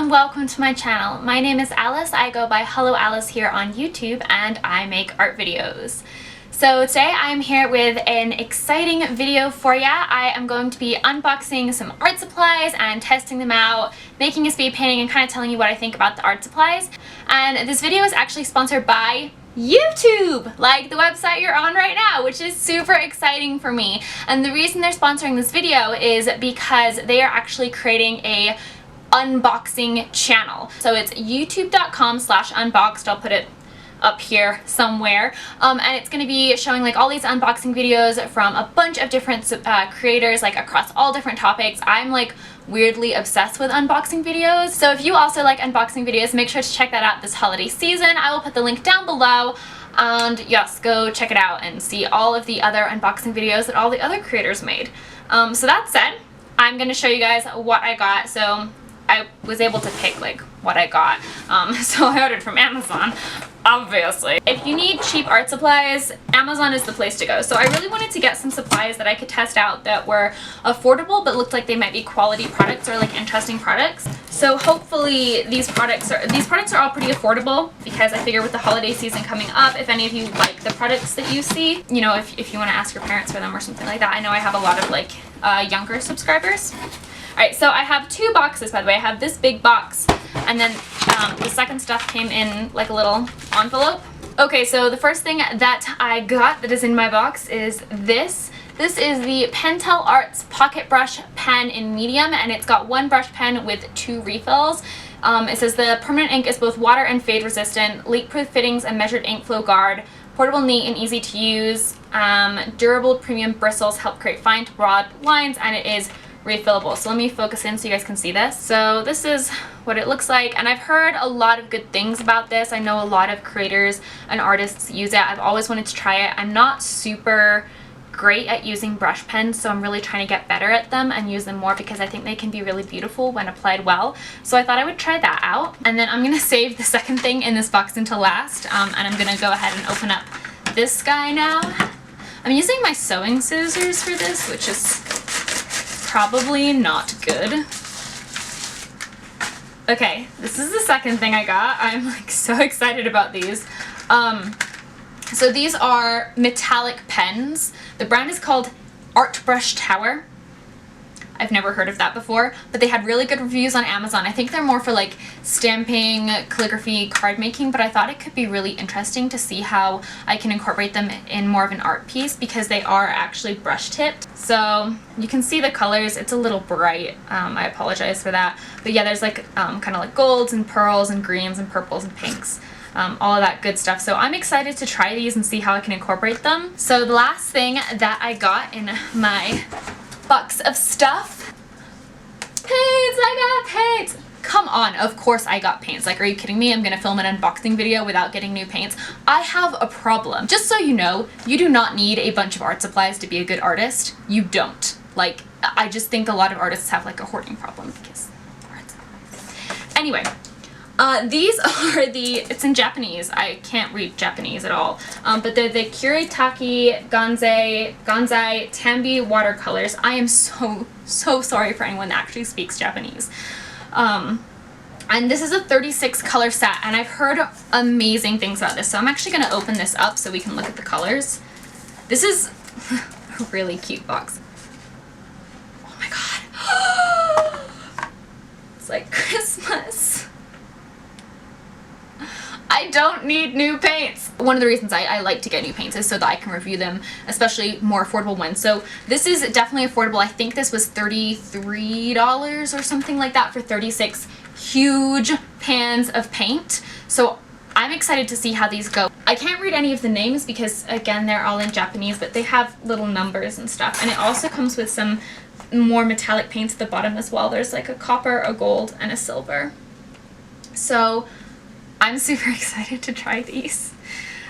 and welcome to my channel. My name is Alice. I go by Hello Alice here on YouTube and I make art videos. So today I'm here with an exciting video for ya. I am going to be unboxing some art supplies and testing them out, making a speed painting and kind of telling you what I think about the art supplies. And this video is actually sponsored by YouTube, like the website you're on right now, which is super exciting for me. And the reason they're sponsoring this video is because they are actually creating a unboxing channel. So it's youtube.com/unboxed. I'll put it up here somewhere, and it's going to be showing like all these unboxing videos from a bunch of different creators, like across all different topics. I'm like weirdly obsessed with unboxing videos, so if you also like unboxing videos, make sure to check that out this holiday season. I will put the link down below, and yes, go check it out and see all of the other unboxing videos that all the other creators made. So that said, I'm going to show you guys what I got. So I was able to pick like what I got, so I ordered from Amazon, obviously. If you need cheap art supplies, Amazon is the place to go. So I really wanted to get some supplies that I could test out that were affordable but looked like they might be quality products or like interesting products. So hopefully these products are all pretty affordable, because I figure with the holiday season coming up, if any of you like the products that you see, you know, if you want to ask your parents for them or something like that. I know I have a lot of like younger subscribers. Alright, so I have two boxes, by the way. I have this big box, and then the second stuff came in like a little envelope. Okay, so the first thing that I got that is in my box is this. This is the Pentel Arts Pocket Brush Pen in medium, and it's got one brush pen with two refills. It says the permanent ink is both water and fade resistant, leak-proof fittings and measured ink flow guard, portable, neat, and easy to use, durable premium bristles help create fine to broad lines, and it is refillable. So let me focus in so you guys can see this. So this is what it looks like, and I've heard a lot of good things about this. I know a lot of creators and artists use it. I've always wanted to try it. I'm not super great at using brush pens, so I'm really trying to get better at them and use them more, because I think they can be really beautiful when applied well. So I thought I would try that out, and then I'm gonna save the second thing in this box until last, and I'm gonna go ahead and open up this guy now. I'm using my sewing scissors for this, which is probably not good. Okay, this is the second thing I got. I'm like so excited about these. So these are metallic pens. The brand is called Art Brush Tower. I've never heard of that before, but they had really good reviews on Amazon. I think they're more for like stamping, calligraphy, card making, but I thought it could be really interesting to see how I can incorporate them in more of an art piece, because they are actually brush tipped. So you can see the colors. It's a little bright. I apologize for that. But yeah, there's like kind of like golds and pearls and greens and purples and pinks. All of that good stuff. So I'm excited to try these and see how I can incorporate them. So the last thing that I got in my box of stuff, paints. I got paints. Come on, of course I got paints. Like, are you kidding me? I'm gonna film an unboxing video without getting new paints. I have a problem. Just so you know, you do not need a bunch of art supplies to be a good artist. You don't. Like, I just think a lot of artists have like a hoarding problem because art supplies. Anyway, these are it's in Japanese. I can't read Japanese at all. But they're the Kuretake Gansai Tambi watercolors. I am so sorry for anyone that actually speaks Japanese. And this is a 36 color set, and I've heard amazing things about this. So I'm actually gonna open this up so we can look at the colors. This is a really cute box. Oh my god. It's like Christmas. I don't need new paints. One of the reasons I like to get new paints is so that I can review them, especially more affordable ones. So this is definitely affordable. I think this was $33 or something like that for 36 huge pans of paint. So I'm excited to see how these go. I can't read any of the names because, again, they're all in Japanese, but they have little numbers and stuff. And it also comes with some more metallic paints at the bottom as well. There's like a copper, a gold, and a silver. So I'm super excited to try these.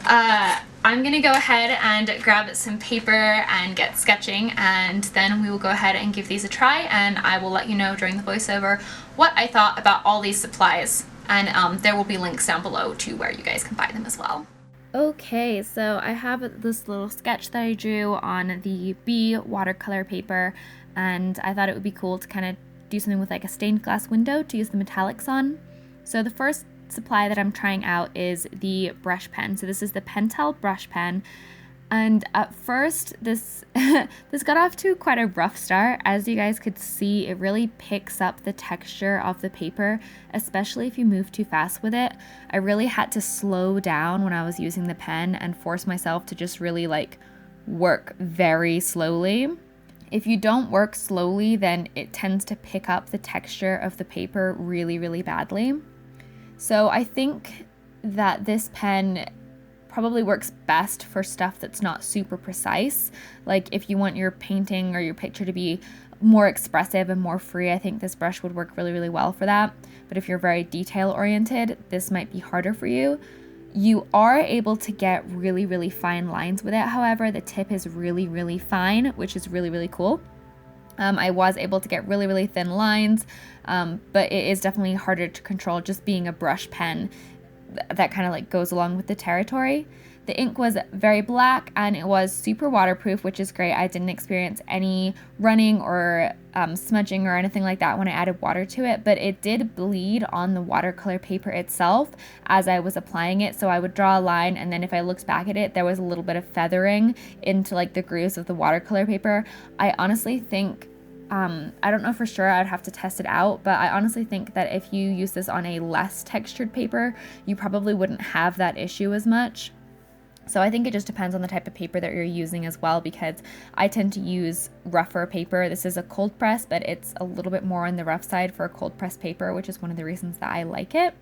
I'm gonna go ahead and grab some paper and get sketching, and then we will go ahead and give these a try, and I will let you know during the voiceover what I thought about all these supplies, and there will be links down below to where you guys can buy them as well. Okay, so I have this little sketch that I drew on the B watercolor paper, and I thought it would be cool to kind of do something with like a stained glass window to use the metallics on. So the first supply that I'm trying out is the brush pen. So this is the Pentel brush pen. And at first, this got off to quite a rough start. As you guys could see, it really picks up the texture of the paper, especially if you move too fast with it. I really had to slow down when I was using the pen and force myself to just really like work very slowly. If you don't work slowly, then it tends to pick up the texture of the paper really, really badly. So I think that this pen probably works best for stuff that's not super precise. Like if you want your painting or your picture to be more expressive and more free, I think this brush would work really, really well for that. But if you're very detail oriented, this might be harder for you. You are able to get really, really fine lines with it. However, the tip is really, really fine, which is really, really cool. I was able to get really, really thin lines, but it is definitely harder to control just being a brush pen. That kind of like goes along with the territory. The ink was very black and it was super waterproof, which is great. I didn't experience any running or smudging or anything like that when I added water to it, but it did bleed on the watercolor paper itself as I was applying it. So I would draw a line, and then if I looked back at it, there was a little bit of feathering into like the grooves of the watercolor paper. I honestly think I don't know for sure, I'd have to test it out, but I honestly think that if you use this on a less textured paper, you probably wouldn't have that issue as much. So I think it just depends on the type of paper that you're using as well, because I tend to use rougher paper. This is a cold press, but it's a little bit more on the rough side for a cold press paper, which is one of the reasons that I like it.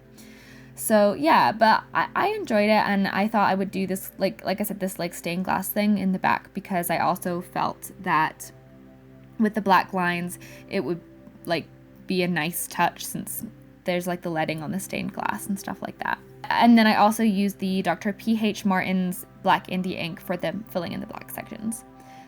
So yeah, but I enjoyed it, and I thought I would do this, like I said, this like stained glass thing in the back, because I also felt that with the black lines, it would like be a nice touch since there's like the leading on the stained glass and stuff like that. And then I also used the Dr. P.H. Martin's Black Indie ink for the filling in the black sections.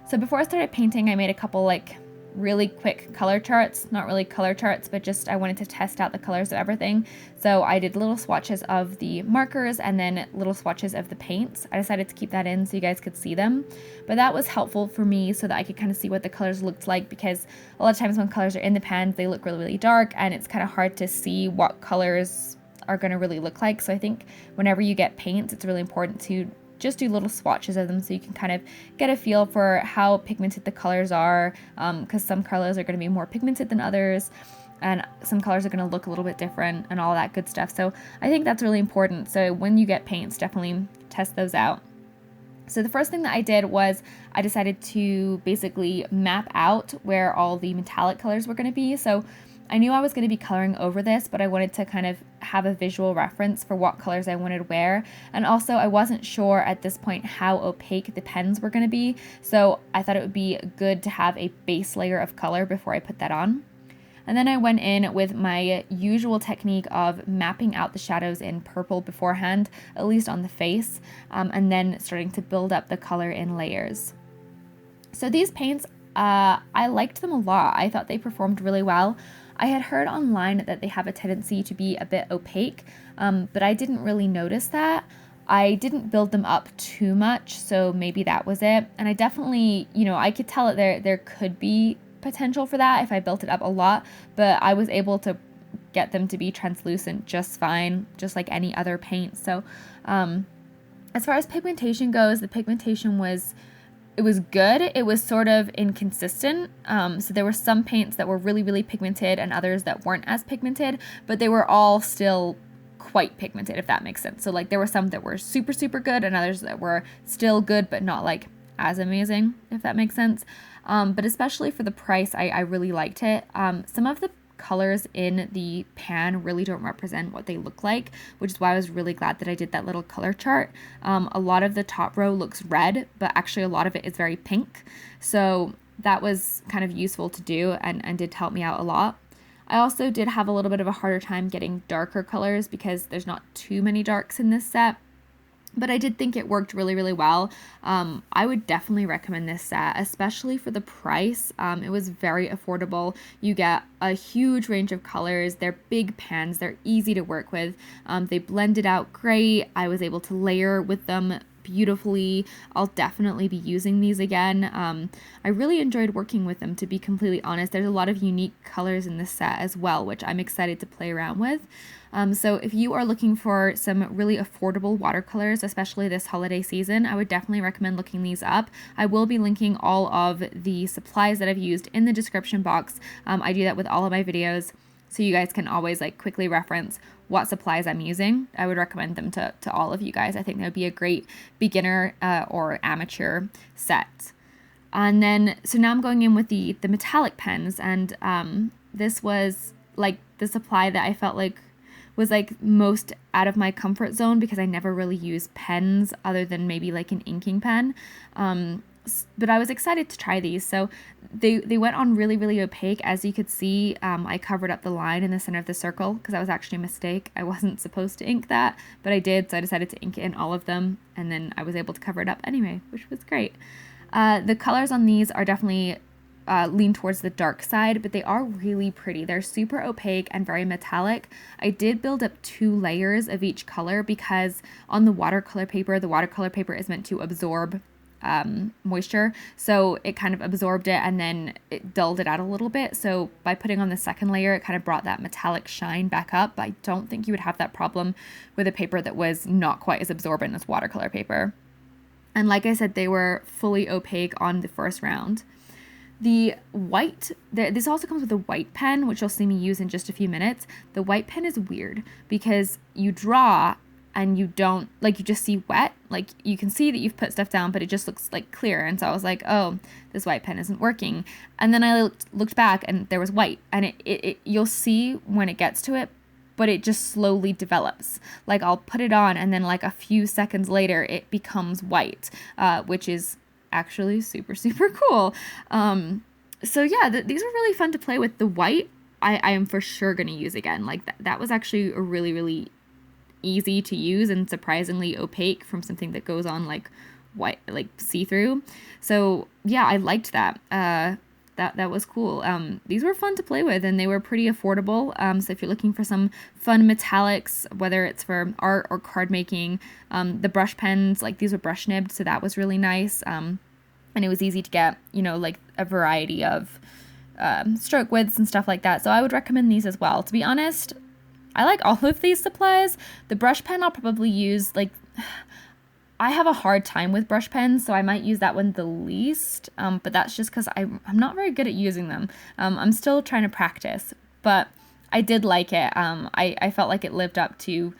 So before I started painting, I made a couple like really quick color charts, not really color charts, but just I wanted to test out the colors of everything. So I did little swatches of the markers and then little swatches of the paints. I decided to keep that in so you guys could see them, but that was helpful for me so that I could kind of see what the colors looked like, because a lot of times when colors are in the pans, they look really, really dark, and it's kind of hard to see what colors are going to really look like. So I think whenever you get paints, it's really important to just do little swatches of them so you can kind of get a feel for how pigmented the colors are, because some colors are going to be more pigmented than others, and some colors are going to look a little bit different and all that good stuff. So I think that's really important. So when you get paints, definitely test those out. So the first thing that I did was I decided to basically map out where all the metallic colors were going to be. So I knew I was going to be coloring over this, but I wanted to kind of have a visual reference for what colors I wanted where. And also I wasn't sure at this point how opaque the pens were going to be. So I thought it would be good to have a base layer of color before I put that on. And then I went in with my usual technique of mapping out the shadows in purple beforehand, at least on the face, and then starting to build up the color in layers. So these paints, I liked them a lot. I thought they performed really well. I had heard online that they have a tendency to be a bit opaque, but I didn't really notice that. I didn't build them up too much, so maybe that was it. And I definitely, I could tell that there could be potential for that if I built it up a lot, but I was able to get them to be translucent just fine, just like any other paint. So as far as pigmentation goes, the pigmentation was good. It was sort of inconsistent. So there were some paints that were really, really pigmented and others that weren't as pigmented, but they were all still quite pigmented, if that makes sense. So like there were some that were super, super good and others that were still good, but not like as amazing, if that makes sense. But especially for the price, I really liked it. Some of the colors in the pan really don't represent what they look like, which is why I was really glad that I did that little color chart. A lot of the top row looks red, but actually a lot of it is very pink. So that was kind of useful to do and did help me out a lot. I also did have a little bit of a harder time getting darker colors because there's not too many darks in this set. But I did think it worked really, really well. I would definitely recommend this set, especially for the price. It was very affordable. You get a huge range of colors. They're big pans. They're easy to work with. They blended out great. I was able to layer with them beautifully. I'll definitely be using these again. I really enjoyed working with them, to be completely honest. There's a lot of unique colors in this set as well, which I'm excited to play around with. So if you are looking for some really affordable watercolors, especially this holiday season, I would definitely recommend looking these up. I will be linking all of the supplies that I've used in the description box. I do that with all of my videos, so you guys can always like quickly reference what supplies I'm using. I would recommend them to all of you guys. I think that would be a great beginner or amateur set. And then, so now I'm going in with the metallic pens, and this was like the supply that I felt like was like most out of my comfort zone, because I never really use pens other than maybe like an inking pen. But I was excited to try these. So they went on really, really opaque. As you could see, I covered up the line in the center of the circle because that was actually a mistake. I wasn't supposed to ink that, but I did. So I decided to ink it in all of them, and then I was able to cover it up anyway, which was great. The colors on these are definitely lean towards the dark side, but they are really pretty. They're super opaque and very metallic. I did build up 2 layers of each color because on the watercolor paper is meant to absorb moisture, so it kind of absorbed it and then it dulled it out a little bit. So by putting on the second layer, it kind of brought that metallic shine back up. But I don't think you would have that problem with a paper that was not quite as absorbent as watercolor paper. And like I said, they were fully opaque on the first round. The white, this also comes with a white pen, which you'll see me use in just a few minutes. The white pen is weird because you draw and you don't, like, you just see wet. Like, you can see that you've put stuff down, but it just looks like clear. And so I was like, oh, this white pen isn't working. And then I looked back and there was white, and it you'll see when it gets to it, but it just slowly develops. Like, I'll put it on and then like a few seconds later it becomes white, which is actually super, super cool. So yeah, these were really fun to play with. The white, I am for sure going to use again. Like that was actually a really, really easy to use and surprisingly opaque from something that goes on like white, like see-through. So yeah, I liked that. That was cool. These were fun to play with, and they were pretty affordable. So if you're looking for some fun metallics, whether it's for art or card making, the brush pens, like these were brush nibbed, so that was really nice. And it was easy to get, like a variety of stroke widths and stuff like that. So I would recommend these as well. To be honest, I like all of these supplies. The brush pen I'll probably use, like, I have a hard time with brush pens, so I might use that one the least, but that's just because I'm not very good at using them. I'm still trying to practice, but I did like it. I felt like it lived up to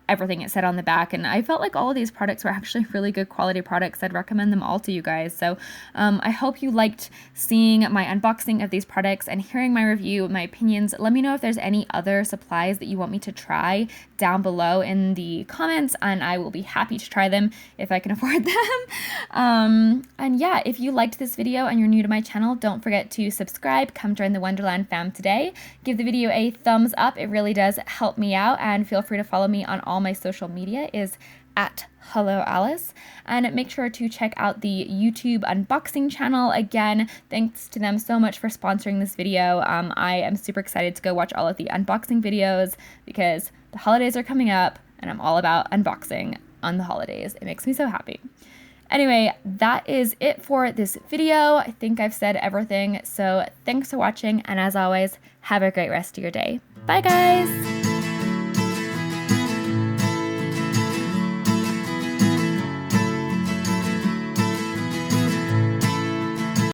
everything it said on the back, and I felt like all of these products were actually really good quality products. I'd recommend them all to you guys. So I hope you liked seeing my unboxing of these products and hearing my review, my opinions. Let me know if there's any other supplies that you want me to try down below in the comments, and I will be happy to try them if I can afford them. And yeah, if you liked this video and you're new to my channel, don't forget to subscribe. Come join the Wonderland fam today. Give the video a thumbs up. It really does help me out, and feel free to follow me on all my social media is at Hello Alice, and make sure to check out the YouTube unboxing channel. Again, thanks to them so much for sponsoring this video. I am super excited to go watch all of the unboxing videos because the holidays are coming up and I'm all about unboxing on the holidays. It makes me so happy. Anyway, that is it for this video. I think I've said everything, so thanks for watching, and as always, have a great rest of your day. Bye guys!